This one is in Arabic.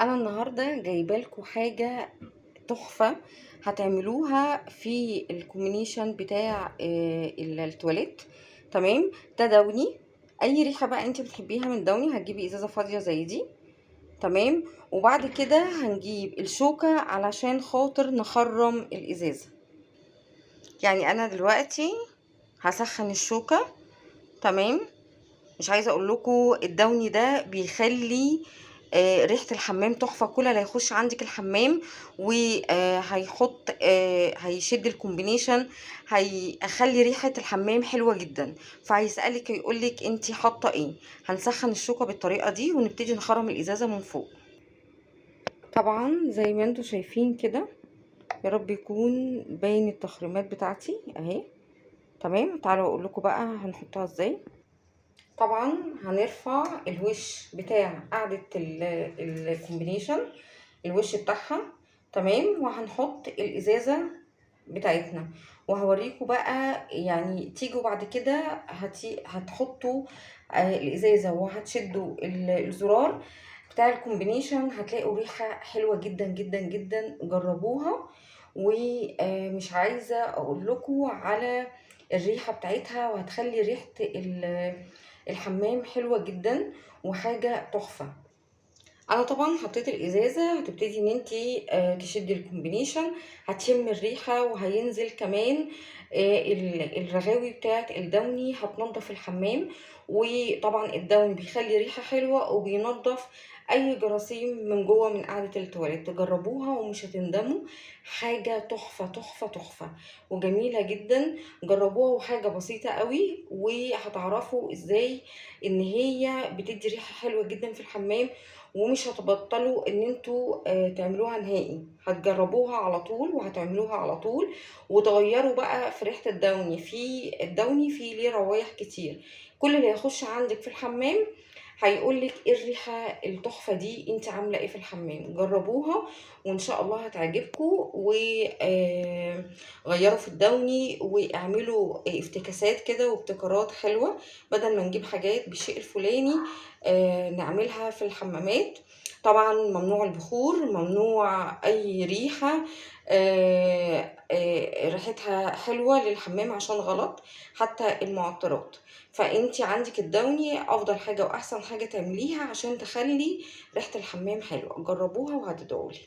انا النهارده جايبه لكم حاجه تحفه هتعملوها في الكومبينيشن بتاع التواليت. تمام. ده دوني، اي ريحه بقى انت بتحبيها من دوني. هتجيبي ازازه فاضيه زي دي. تمام. وبعد كده هنجيب الشوكه علشان خاطر نخرم الازازه. يعني انا دلوقتي هسخن الشوكه. تمام. مش عايزه اقول لكم الدوني ده بيخلي ريحه الحمام تحفه. كل اللي هيخش عندك الحمام وهيحط هيشد الكومبينيشن، هيخلي ريحه الحمام حلوه جدا. فهيسالك يقولك انتي حاطه ايه. هنسخن الشوكه بالطريقه دي ونبتدي نخرم الازازه من فوق. طبعا زي ما انتوا شايفين كده، يا رب يكون باين التخريمات بتاعتي اهي. تمام. تعالوا اقول لكم بقى هنحطها ازاي. طبعا هنرفع الوش بتاع قاعدة الكومبينيشن، الوش بتاعها. تمام. وهنحط الازازة بتاعتنا، وهوريكم بقى يعني تيجوا بعد كده هتحطوا الازازة وهتشدوا الزرار بتاع الكومبينيشن، هتلاقوا ريحة حلوة جدا جدا جدا. جربوها. ومش عايزة اقول لكم على الريحة بتاعتها، وهتخلي ريحة الحمام حلوة جدا وحاجة تحفة. انا طبعا حطيت الازازة. هتبتدي ان انتي تشدي الكومبينيشن، هتشم الريحة وهينزل كمان الرغاوي بتاعت الدوني، هتنضف الحمام. وطبعا الدوني بيخلي ريحة حلوة وبينضف اي جراثيم من جوه من قاعدة التواليت. تجربوها ومش هتندموا. حاجة تحفة تحفة تحفة وجميلة جدا. جربوها وحاجة بسيطة قوي، وهتعرفوا ازاي ان هي بتدي ريحة حلوة جدا في الحمام. ومش هتبطلوا ان انتوا تعملوها نهائي. هتجربوها على طول وهتعملوها على طول. وتغيروا بقى في ريحة الدوني. في الدوني فيه ليه روايح كتير. كل اللي يخش عندك في الحمام هيقولك ايه الريحة التحفة دي، انت عاملة ايه في الحمام. جربوها وان شاء الله هتعجبكم. وغيروا في الدوني واعملوا افتكاسات كده وابتكارات حلوة، بدل ما نجيب حاجات بالشيء الفلاني نعملها في الحمامات. طبعا ممنوع البخور، ممنوع اي ريحة ريحتها حلوة للحمام عشان غلط، حتى المعطرات. فانتي عندك الدوني افضل حاجة واحسن حاجة تعمليها عشان تخلي ريحة الحمام حلوة. جربوها وهتدعولي.